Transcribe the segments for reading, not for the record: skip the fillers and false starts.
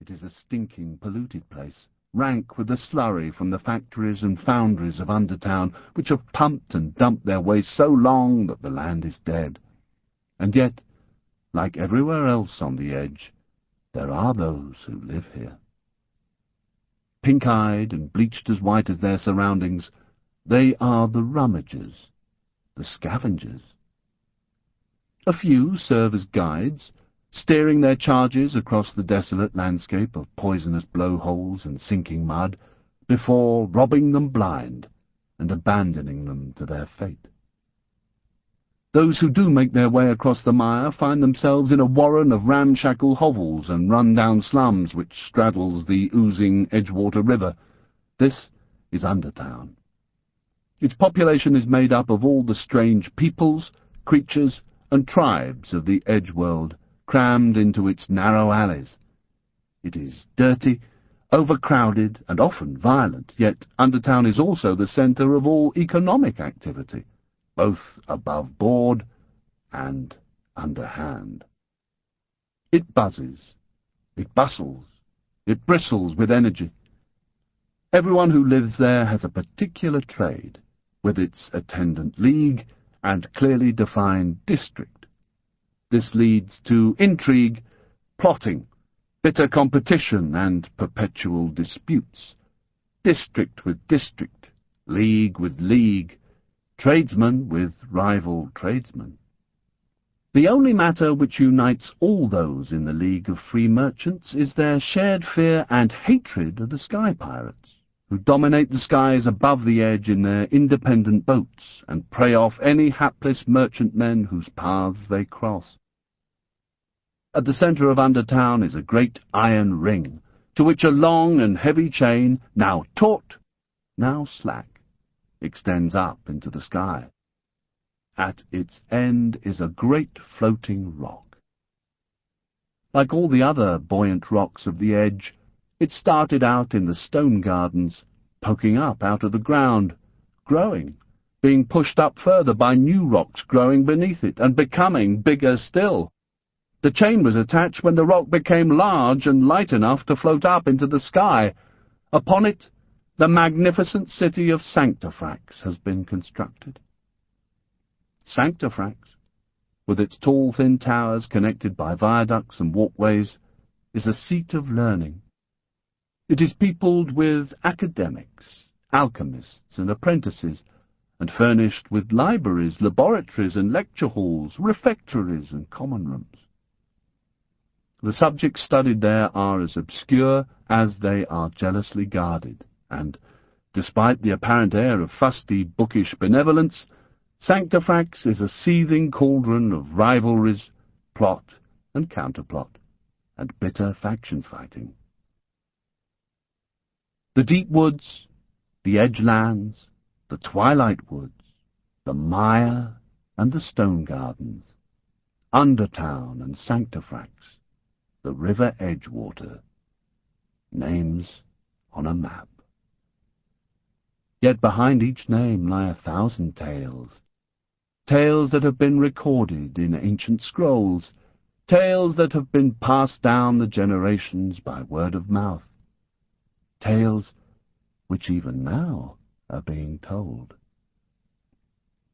It is a stinking, polluted place, rank with the slurry from the factories and foundries of Undertown, which have pumped and dumped their waste so long that the land is dead. And yet, like everywhere else on the edge, there are those who live here. Pink-eyed and bleached as white as their surroundings, they are the rummagers, the scavengers. A few serve as guides, steering their charges across the desolate landscape of poisonous blowholes and sinking mud, before robbing them blind and abandoning them to their fate. Those who do make their way across the mire find themselves in a warren of ramshackle hovels and run-down slums which straddles the oozing Edgewater River. This is Undertown. Its population is made up of all the strange peoples, creatures, and tribes of the Edgeworld, crammed into its narrow alleys. It is dirty, overcrowded, and often violent, yet Undertown is also the centre of all economic activity, both above board and underhand. It buzzes, it bustles, it bristles with energy. Everyone who lives there has a particular trade, with its attendant league and clearly defined district. This leads to intrigue, plotting, bitter competition, and perpetual disputes. District with district, league with league, tradesman with rival tradesman. The only matter which unites all those in the League of Free Merchants is their shared fear and hatred of the sky pirates, who dominate the skies above the edge in their independent boats and prey off any hapless merchantmen whose paths they cross. At the centre of Undertown is a great iron ring, to which a long and heavy chain, now taut, now slack, extends up into the sky. At its end is a great floating rock. Like all the other buoyant rocks of the edge, it started out in the stone gardens, poking up out of the ground, growing, being pushed up further by new rocks growing beneath it, and becoming bigger still. The chain was attached when the rock became large and light enough to float up into the sky. Upon it, the magnificent city of Sanctifrax has been constructed. Sanctifrax, with its tall thin towers connected by viaducts and walkways, is a seat of learning. It is peopled with academics, alchemists, and apprentices, and furnished with libraries, laboratories, and lecture halls, refectories, and common rooms. The subjects studied there are as obscure as they are jealously guarded, and, despite the apparent air of fusty, bookish benevolence, Sanctifrax is a seething cauldron of rivalries, plot and counterplot, and bitter faction-fighting. The Deepwoods, the Edgelands, the Twilight Woods, the Mire and the Stone Gardens, Undertown and Sanctifrax, the River Edgewater, names on a map. Yet behind each name lie 1,000 tales, tales that have been recorded in ancient scrolls, tales that have been passed down the generations by word of mouth, tales which even now are being told.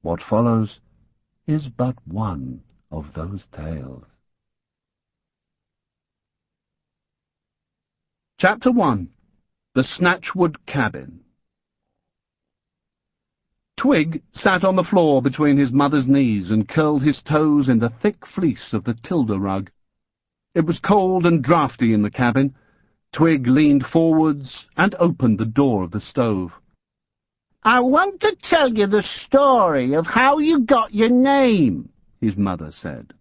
What follows is but one of those tales. Chapter 1. The Snatchwood Cabin. Twig sat on the floor between his mother's knees and curled his toes in the thick fleece of the Tilda rug. It was cold and draughty in the cabin. Twig leaned forwards and opened the door of the stove. "I want to tell you the story of how you got your name," his mother said.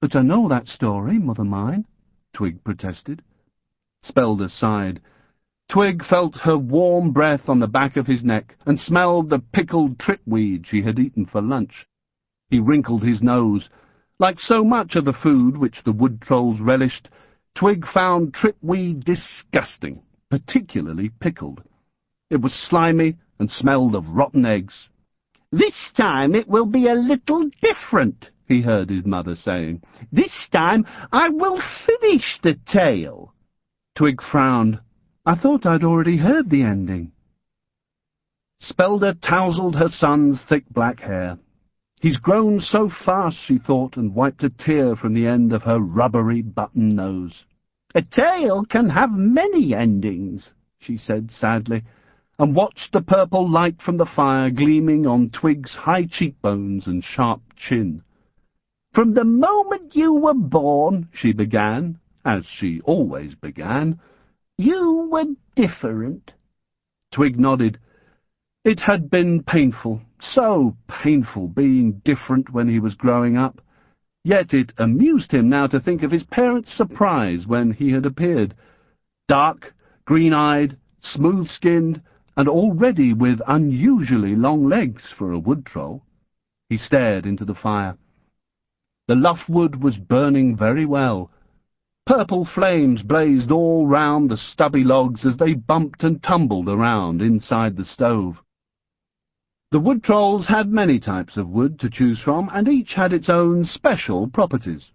"But I know that story, mother mine," Twig protested. Spelder sighed. Twig felt her warm breath on the back of his neck and smelled the pickled tripweed she had eaten for lunch. He wrinkled his nose. Like so much of the food which the woodtrolls relished, Twig found tripweed disgusting, particularly pickled. It was slimy and smelled of rotten eggs. "This time it will be a little different," he heard his mother saying. "This time I will finish the tale." Twig frowned. I thought I'd already heard the ending. Spelda tousled her son's thick black hair. He's grown so fast, she thought, and wiped a tear from the end of her rubbery button nose. A tale can have many endings, she said sadly, and watched the purple light from the fire gleaming on Twig's high cheekbones and sharp chin. From the moment you were born, she began, as she always began, you were different. Twig nodded. It had been painful, so painful being different when he was growing up. Yet it amused him now to think of his parents' surprise when he had appeared. Dark, green-eyed, smooth-skinned, and already with unusually long legs for a wood troll. He stared into the fire. The luff wood was burning very well. Purple flames blazed all round the stubby logs as they bumped and tumbled around inside the stove. The wood trolls had many types of wood to choose from, and each had its own special properties.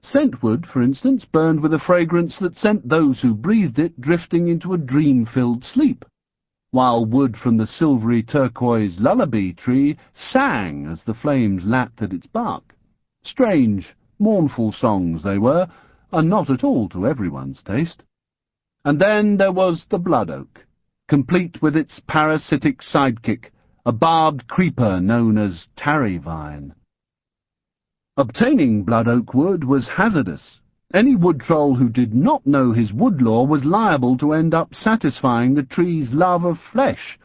Scentwood, for instance, burned with a fragrance that sent those who breathed it drifting into a dream-filled sleep, while wood from the silvery turquoise lullaby tree sang as the flames lapped at its bark. Strange, mournful songs they were, and not at all to everyone's taste. And then there was the blood oak, complete with its parasitic sidekick, a barbed creeper known as tarry vine. Obtaining blood oak wood was hazardous. Any wood troll who did not know his wood lore was liable to end up satisfying the tree's love of flesh,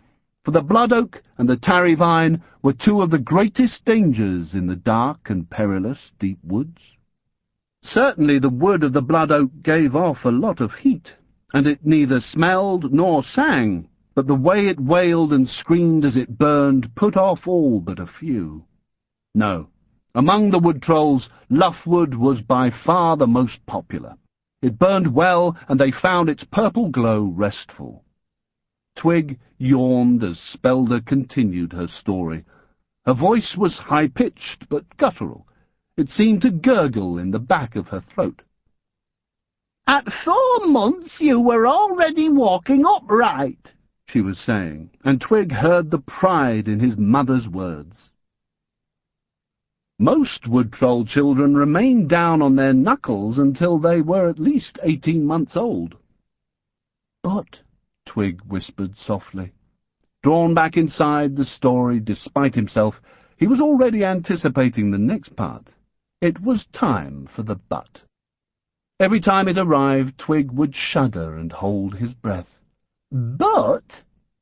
for the blood oak and the tarry vine were two of the greatest dangers in the dark and perilous deep woods. Certainly the wood of the blood oak gave off a lot of heat, and it neither smelled nor sang, but the way it wailed and screamed as it burned put off all but a few. No, among the wood trolls, luffwood was by far the most popular. It burned well, and they found its purple glow restful. Twig yawned as Spelda continued her story. Her voice was high-pitched but guttural. It seemed to gurgle in the back of her throat. At 4 months you were already walking upright, she was saying, and Twig heard the pride in his mother's words. Most wood troll children remained down on their knuckles until they were at least 18 months old. But, Twig whispered softly. Drawn back inside the story despite himself, he was already anticipating the next part. It was time for the but. Every time it arrived, Twig would shudder and hold his breath. But,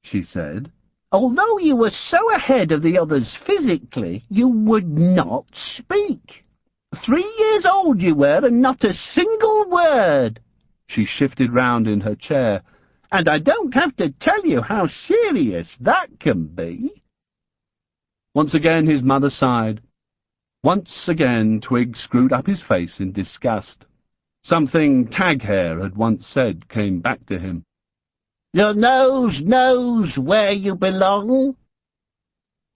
she said, although you were so ahead of the others physically, you would not speak. 3 years old you were, and not a single word. She shifted round in her chair. And I don't have to tell you how serious that can be. Once again his mother sighed. Once again Twig screwed up his face in disgust. Something Taghair had once said came back to him. Your nose knows where you belong.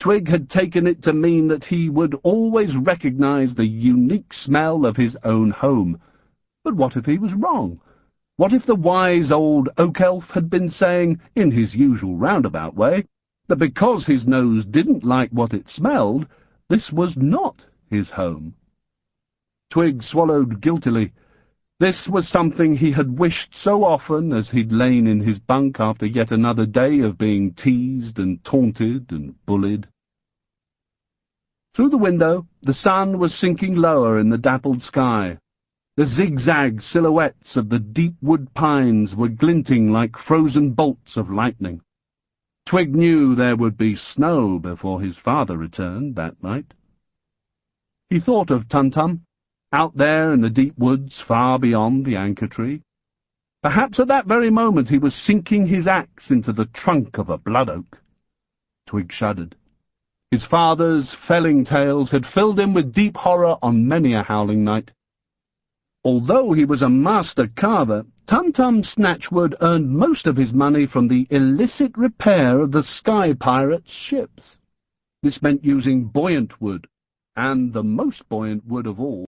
Twig had taken it to mean that he would always recognize the unique smell of his own home. But what if he was wrong? What if the wise old oak elf had been saying, in his usual roundabout way, that because his nose didn't like what it smelled, this was not his home? Twig swallowed guiltily. This was something he had wished so often as he'd lain in his bunk after yet another day of being teased and taunted and bullied. Through the window, the sun was sinking lower in the dappled sky. The zigzag silhouettes of the deep wood pines were glinting like frozen bolts of lightning. Twig knew there would be snow before his father returned that night. He thought of Tum-Tum, out there in the deep woods far beyond the anchor tree. Perhaps at that very moment he was sinking his axe into the trunk of a blood oak. Twig shuddered. His father's felling tales had filled him with deep horror on many a howling night. Although he was a master carver, Tum-Tum Snatchwood earned most of his money from the illicit repair of the sky pirates' ships. This meant using buoyant wood, and the most buoyant wood of all,